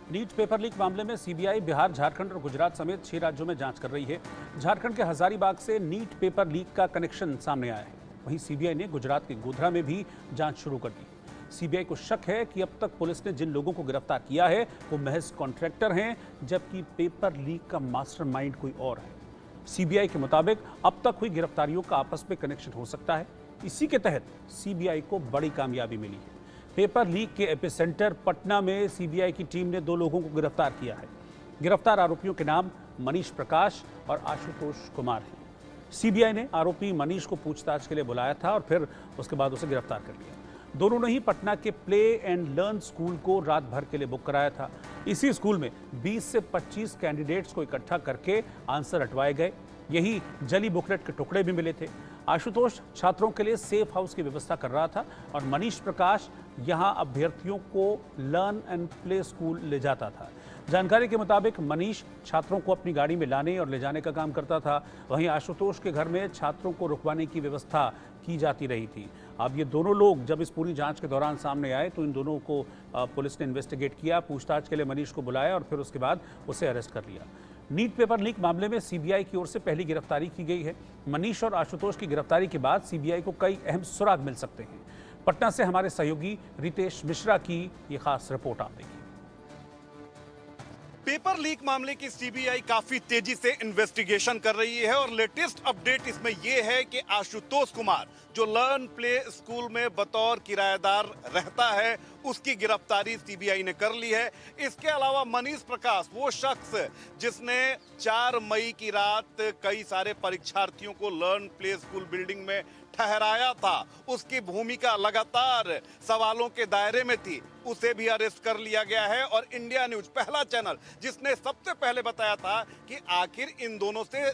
NEET paper leak मामले में CBI Bihar, Jharkhand और गुजरात समेत 6 राज्यों में जांच कर रही है। झारखंड के हजारीबाग से नीट पेपर लीक का कनेक्शन सामने आया है। वहीं सीबीआई ने गुजरात के गोधरा में भी जांच शुरू कर दी। सीबीआई को शक है कि अब तक पुलिस ने जिन लोगों को गिरफ्तार किया है वो महज कॉन्ट्रैक्टर हैं, जबकि पेपर लीक का मास्टरमाइंड कोई और है। सीबीआई के मुताबिक अब तक हुई गिरफ्तारियों का आपस में कनेक्शन हो सकता है। इसी के तहत सीबीआई को बड़ी कामयाबी मिली है। पेपर लीक के एपिसेंटर पटना में सीबीआई की टीम ने 2 लोगों को गिरफ्तार किया है। गिरफ्तार आरोपियों के नाम मनीष प्रकाश और आशुतोष कुमार हैं। सीबीआई ने आरोपी मनीष को पूछताछ के लिए बुलाया था और फिर उसके बाद उसे गिरफ्तार कर लिया। दोनों ने ही पटना के प्ले एंड लर्न स्कूल को रात भर के लिए बुक कराया था। इसी स्कूल में 20 से 25 कैंडिडेट्स को इकट्ठा करके आंसर हटवाए गए। यही जली बुकलेट के टुकड़े भी मिले थे। आशुतोष छात्रों के लिए सेफ हाउस की व्यवस्था कर रहा था और मनीष प्रकाश यहां अभ्यर्थियों को लर्न एंड प्ले स्कूल ले जाता था। जानकारी के मुताबिक मनीष छात्रों को अपनी गाड़ी में लाने और ले जाने का काम करता था। वहीं आशुतोष के घर में छात्रों को रुकवाने की व्यवस्था की जाती रही थी। अब ये दोनों लोग जब इस पूरी जांच के दौरान सामने आए तो इन दोनों को पुलिस ने इन्वेस्टिगेट किया। पूछताछ के लिए मनीष को बुलाया और फिर उसके बाद उसे अरेस्ट कर लिया। नीट पेपर लीक मामले में सीबीआई की ओर से पहली गिरफ्तारी की गई है। मनीष और आशुतोष की गिरफ्तारी के बाद सीबीआई को कई अहम सुराग मिल सकते हैं। पटना से हमारे सहयोगी रितेश मिश्रा की ये खास रिपोर्ट आप देखिए। पेपर लीक मामले की सीबीआई काफी तेजी से इन्वेस्टिगेशन कर रही है और लेटेस्ट अपडेट इसमें यह है कि आशुतोष कुमार जो लर्न प्ले स्कूल में बतौर किराएदार रहता है उसकी गिरफ्तारी सीबीआई ने कर ली है। इसके अलावा मनीष प्रकाश वो शख्स जिसने 4 मई की रात कई सारे परीक्षार्थियों को लर्न प्ले स्कूल बिल्डिंग में ठहराया था, उसकी भूमिका लगातार सवालों के दायरे में थी, उसे भी अरेस्ट कर लिया गया है। और इंडिया न्यूज पहला चैनल जिसने सबसे पहले बताया था कि आखिर इन दोनों से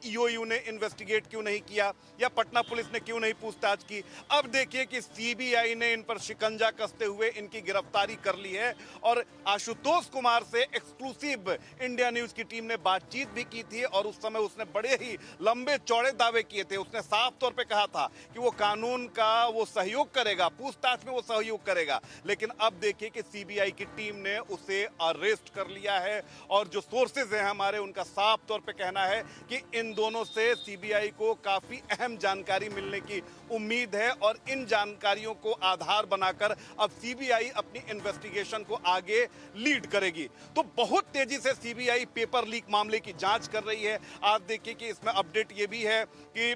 ईओयू ने इन्वेस्टिगेट क्यों नहीं किया या पटना पुलिस ने क्यों नहीं पूछताछ की, अब देखिए कि सीबीआई ने इन पर शिकंजा कसते हुए इनकी गिरफ्तारी कर ली है। और आशुतोष कुमार से एक्सक्लूसिव इंडिया न्यूज की टीम ने बातचीत भी की थी और उस समय उसने बड़े ही लंबे चौड़े दावे किए थे। उसने साफ तौर पर कहा था कि वो कानून का वो सहयोग करेगा, पूछताछ में वो सहयोग करेगा। लेकिन अब देखिए कि सीबीआई की टीम ने उसे अरेस्ट कर लिया है और जो सोर्सेज हैं हमारे उनका साफ तौर पर कहना है कि इन दोनों से सीबीआई को काफी अहम जानकारी मिलने की उम्मीद है और इन जानकारियों को आधार बनाकर अब सीबीआई अपनी इन्वेस्टिगेशन को आगे लीड करेगी। तो बहुत तेजी से सीबीआई पेपर लीक मामले की जांच कर रही है। आप देखिए कि इसमें अपडेट ये भी है कि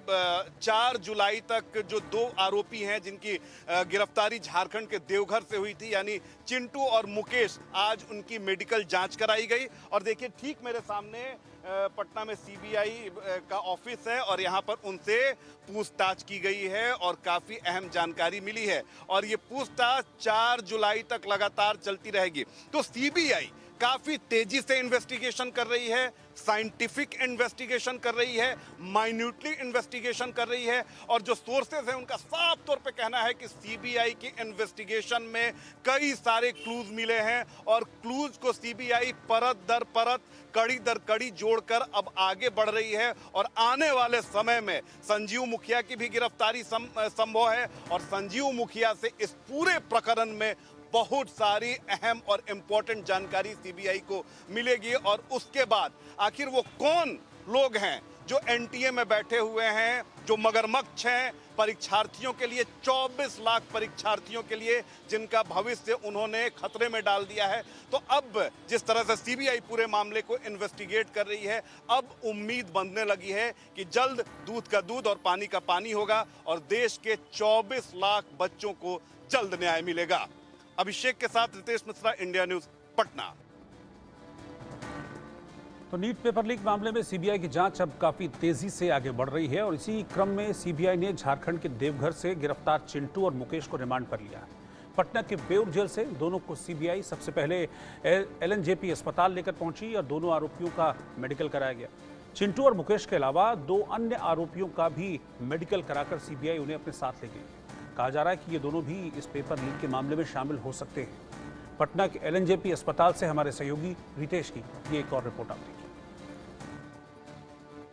4 जुलाई तक जो 2 आरोपी हैं जिनकी गिरफ्तारी झारखंड के देवघर से हुई थी, यानी चिंटू और मुकेश, आज उनकी मेडिकल जांच कराई गई। और देखिए ठीक मेरे सामने पटना में सीबीआई का ऑफिस है और यहां पर उनसे पूछताछ की गई है और काफी अहम जानकारी मिली है और ये पूछताछ 4 जुलाई तक लगातार चलती रहेगी। तो सीबीआई काफी तेजी से इन्वेस्टिगेशन कर रही है, साइंटिफिक इन्वेस्टिगेशन कर रही है, माइन्यूटली इन्वेस्टिगेशन कर रही है और जो सोर्सेज हैं उनका साफ तौर पे कहना है कि सीबीआई की इन्वेस्टिगेशन में कई सारे क्लूज मिले हैं और क्लूज को सीबीआई परत दर परत, कड़ी दर कड़ी जोड़कर अब आगे बढ़ रही है। और आने वाले समय में संजीव मुखिया की भी गिरफ्तारी संभव है और संजीव मुखिया से इस पूरे प्रकरण में बहुत सारी अहम और इंपॉर्टेंट जानकारी सीबीआई को मिलेगी। और उसके बाद आखिर वो कौन लोग हैं जो एनटीए में बैठे हुए हैं, जो मगरमच्छ हैं परीक्षार्थियों के लिए, 24 लाख परीक्षार्थियों के लिए जिनका भविष्य उन्होंने खतरे में डाल दिया है। तो अब जिस तरह से सीबीआई पूरे मामले को इन्वेस्टिगेट कर रही है, अब उम्मीद बनने लगी है कि जल्द दूध का दूध और पानी का पानी होगा और देश के 24 लाख बच्चों को जल्द न्याय मिलेगा। अभिषेक के साथ रितेश मिश्रा, इंडिया न्यूज, पटना। तो नीट पेपर लीक मामले में सीबीआई की जांच अब काफी तेजी से आगे बढ़ रही है और इसी क्रम में सीबीआई ने झारखंड के देवघर से गिरफ्तार चिंटू और मुकेश को रिमांड पर लिया है। पटना के बेउर जेल से दोनों को सीबीआई सबसे पहले एलएनजेपी अस्पताल लेकर पहुंची और दोनों आरोपियों का मेडिकल कराया गया। चिंटू और मुकेश के अलावा 2 अन्य आरोपियों का भी मेडिकल कराकर सीबीआई उन्हें अपने साथ ले गई। कहा जा रहा है कि ये दोनों भी इस पेपर लीक के मामले में शामिल हो सकते हैं। पटना के एलएनजेपी अस्पताल से हमारे सहयोगी रितेश की ये एक और रिपोर्ट आप देखिए।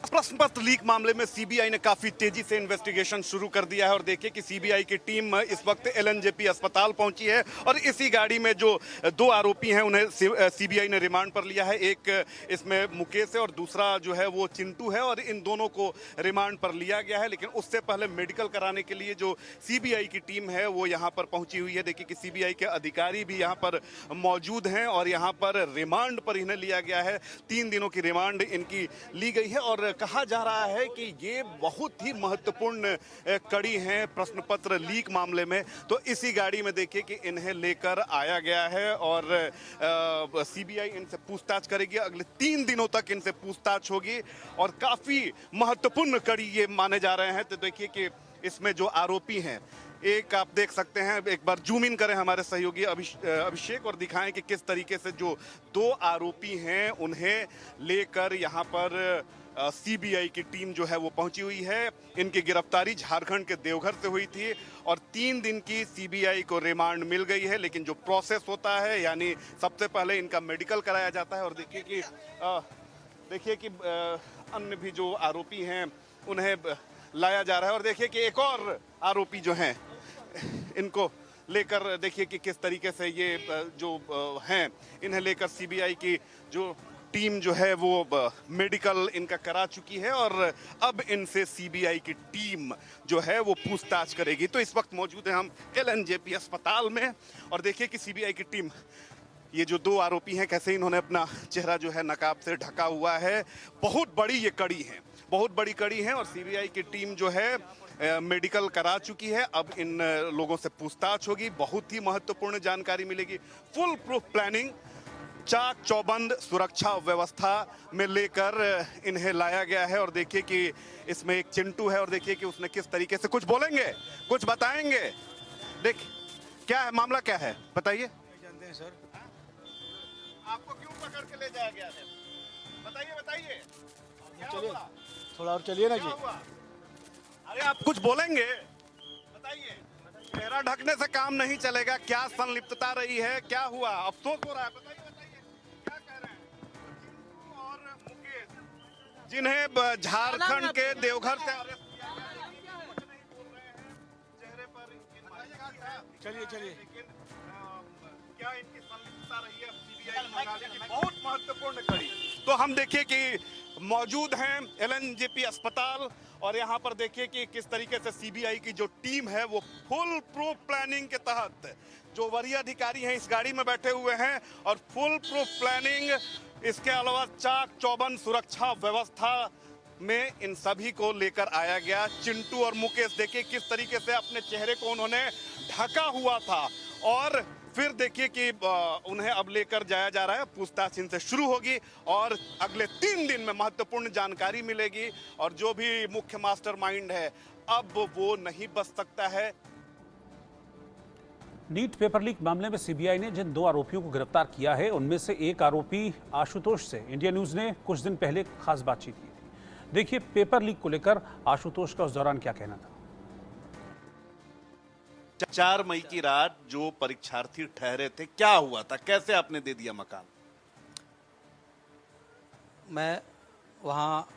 प्रश्न पत्र लीक मामले में सीबीआई ने काफी तेजी से इन्वेस्टिगेशन शुरू कर दिया है और देखिए कि सीबीआई की टीम इस वक्त एलएनजेपी अस्पताल पहुंची है और इसी गाड़ी में जो दो आरोपी हैं उन्हें सीबीआई ने रिमांड पर लिया है। एक इसमें मुकेश है और दूसरा जो है वो चिंटू है और इन दोनों को रिमांड पर लिया गया है। लेकिन उससे पहले मेडिकल कराने के लिए जो सीबीआई की टीम है वो यहाँ पर पहुंची हुई है। देखिए कि सीबीआई के अधिकारी भी यहाँ पर मौजूद हैं और यहाँ पर रिमांड पर इन्हें लिया गया है। 3 दिनों की रिमांड इनकी ली गई है और कहा जा रहा है कि ये बहुत ही महत्वपूर्ण कड़ी है प्रश्न पत्र लीक मामले में। तो इसी गाड़ी में देखिए कि इन्हें लेकर आया गया है और सीबीआई इनसे पूछताछ करेगी। अगले 3 दिनों तक इनसे पूछताछ होगी और काफी महत्वपूर्ण कड़ी ये माने जा रहे हैं। तो देखिए कि इसमें जो आरोपी हैं, एक आप देख सकते हैं, एक बार जूम इन करें हमारे सहयोगी अभिषेक और दिखाएं कि किस तरीके से जो 2 आरोपी हैं उन्हें लेकर यहाँ पर सीबीआई की टीम जो है वो पहुंची हुई है। इनकी गिरफ्तारी झारखंड के देवघर से हुई थी और 3 दिन की सीबीआई को रिमांड मिल गई है। लेकिन जो प्रोसेस होता है यानी सबसे पहले इनका मेडिकल कराया जाता है और देखिए कि अन्य भी जो आरोपी हैं उन्हें लाया जा रहा है और देखिए कि एक और आरोपी जो हैं इनको लेकर देखिए कि किस तरीके से ये जो हैं इन्हें लेकर सीबीआई की जो टीम जो है वो मेडिकल इनका करा चुकी है और अब इनसे सीबीआई की टीम जो है वो पूछताछ करेगी। तो इस वक्त मौजूद हैं हम एलएनजेपी अस्पताल में और देखिए कि सीबीआई की टीम, ये जो 2 आरोपी हैं कैसे इन्होंने अपना चेहरा जो है नकाब से ढका हुआ है। बहुत बड़ी ये कड़ी है, बहुत बड़ी कड़ी है और सीबीआई की टीम जो है मेडिकल करा चुकी है। अब इन लोगों से पूछताछ होगी, बहुत ही महत्वपूर्ण जानकारी मिलेगी। फुल प्रूफ प्लानिंग, चाक चौबंद सुरक्षा व्यवस्था में लेकर इन्हें लाया गया है और देखिए कि इसमें एक चिंटू है और देखिए कि उसने किस तरीके से कुछ बोलेंगे, कुछ बताएंगे। देख क्या है मामला, क्या है बताइए। जानते हैं सर, आपको क्यों पकड़ के ले जाया गया है? बताइए क्या चलिए हुआ? थोड़ा और चलिए ना क्या जी। हुआ? अरे आप कुछ बोलेंगे, बताइए। चेहरा ढकने से काम नहीं चलेगा। क्या संलिप्तता रही है, क्या हुआ, अफसोस हो रहा है? बताइए क्या कह रहे हैं? चिंटू और मुकेश जिन्हें झारखंड के देवघर से अरेस्ट किया गया, लेकिन कुछ नहीं बोल रहे हैं। चेहरे पर चलिए लेकिन क्या इनकी संलिप्तता रही है सीबीआई प्रणाली की बहुत महत्वपूर्ण कड़ी। तो हम देखिए कि मौजूद हैं एलएनजेपी अस्पताल और यहाँ पर देखिए कि किस तरीके से सीबीआई की जो टीम है वो फुल प्रूफ प्लानिंग के तहत, जो वरीय अधिकारी हैं इस गाड़ी में बैठे हुए हैं और फुल प्रूफ प्लानिंग, इसके अलावा चाक चौबंद सुरक्षा व्यवस्था में इन सभी को लेकर आया गया। चिंटू और मुकेश देखिए किस तरीके से अपने चेहरे को उन्होंने ढका हुआ था और फिर देखिए कि उन्हें अब लेकर जाया जा रहा है। पूछताछ इनसे शुरू होगी और अगले 3 दिन में महत्वपूर्ण जानकारी मिलेगी और जो भी मुख्य मास्टरमाइंड है अब वो नहीं बच सकता है। नीट पेपर लीक मामले में सीबीआई ने जिन 2 आरोपियों को गिरफ्तार किया है उनमें से एक आरोपी आशुतोष से इंडिया न्यूज ने कुछ दिन पहले खास बातचीत की थी। देखिए पेपर लीक को लेकर आशुतोष का उस दौरान क्या कहना था। 4 मई की रात जो परीक्षार्थी ठहरे थे, क्या हुआ था, कैसे आपने दे दिया मकान? मैं वहाँ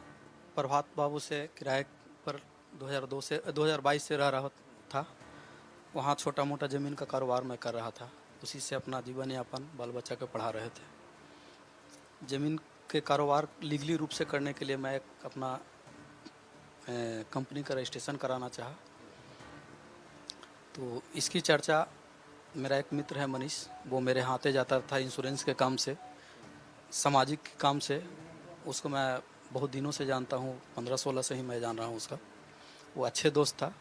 प्रभात बाबू से किराए पर 2022 से रह रहा था। वहाँ छोटा मोटा ज़मीन का कारोबार मैं कर रहा था, उसी से अपना जीवन यापन बाल बच्चा को पढ़ा रहे थे। ज़मीन के कारोबार लीगली रूप से करने के लिए मैं एक अपना कंपनी का रजिस्ट्रेशन कराना चाहा। तो इसकी चर्चा मेरा एक मित्र है मनीष, वो मेरे हाथे जाता था इंश्योरेंस के काम से, सामाजिक काम से। उसको मैं बहुत दिनों से जानता हूँ, 15-16 से ही मैं जान रहा हूँ उसका। वो अच्छे दोस्त था,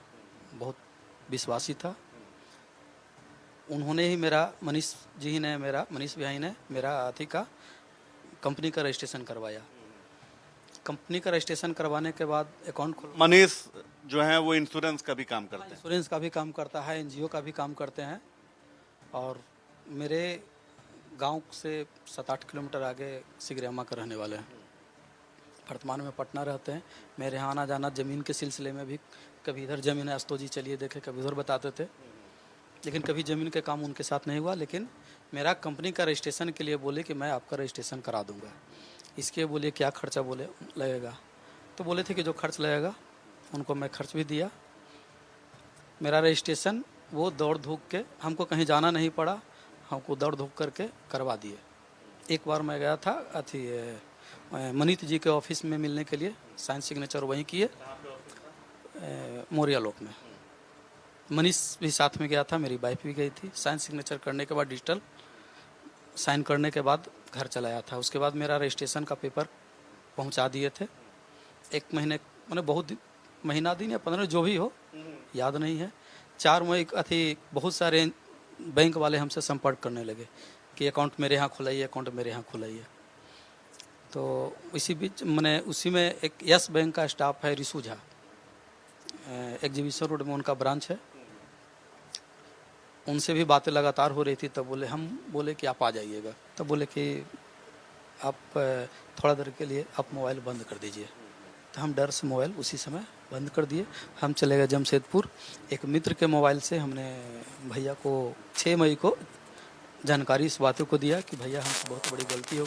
बहुत विश्वासी था। उन्होंने ही मनीष भाई ने मेरा अथी का कंपनी का रजिस्ट्रेशन करवाया। कंपनी का रजिस्ट्रेशन करवाने के बाद अकाउंट खोल। मनीष जो है वो इंश्योरेंस का भी काम करते हैं। इंश्योरेंस का भी काम करता है, एनजीओ का भी काम करते हैं और मेरे गांव से 7-8 किलोमीटर आगे सिगरेमा का रहने वाले हैं। वर्तमान में पटना रहते हैं। मेरे यहाँ आना जाना ज़मीन के सिलसिले में भी, कभी इधर ज़मीन है अस्तो जी चलिए देखे, कभी उधर बताते थे, लेकिन कभी ज़मीन के काम उनके साथ नहीं हुआ। लेकिन मेरा कंपनी का रजिस्ट्रेशन के लिए बोले कि मैं आपका रजिस्ट्रेशन करा दूंगा। इसके बोले क्या खर्चा बोले लगेगा, तो बोले थे कि जो खर्च लगेगा उनको मैं खर्च भी दिया। मेरा रजिस्ट्रेशन वो दौड़ धूप के, हमको कहीं जाना नहीं पड़ा, हमको दौड़ धूप करके करवा दिए। एक बार मैं गया था मनीत जी के ऑफिस में मिलने के लिए, साइन सिग्नेचर वहीं किए मोरिया लोक में। मनीष भी साथ में गया था, मेरी वाइफ भी गई थी। साइन सिग्नेचर करने के बाद डिजिटल साइन करने के बाद घर चलाया था। उसके बाद मेरा रजिस्ट्रेशन का पेपर पहुंचा दिए थे। एक महीने मैंने महीना दिन या 15 जो भी हो याद नहीं है। 4 मई बहुत सारे बैंक वाले हमसे संपर्क करने लगे कि अकाउंट मेरे यहाँ खुलाइए, अकाउंट मेरे यहाँ खुलाइए। तो इसी बीच मैंने उसी में एक यस बैंक का स्टाफ है रिशु झा, एग्जीबिशन रोड में उनका ब्रांच है, उनसे भी बातें लगातार हो रही थी। तब हम बोले कि आप आ जाइएगा। तब बोले कि आप थोड़ा देर के लिए आप मोबाइल बंद कर दीजिए। तो हम डर से मोबाइल उसी समय बंद कर दिए। हम चले गए जमशेदपुर। एक मित्र के मोबाइल से हमने भैया को 6 मई को जानकारी इस बातों को दिया कि भैया हमसे बहुत बड़ी गलती हो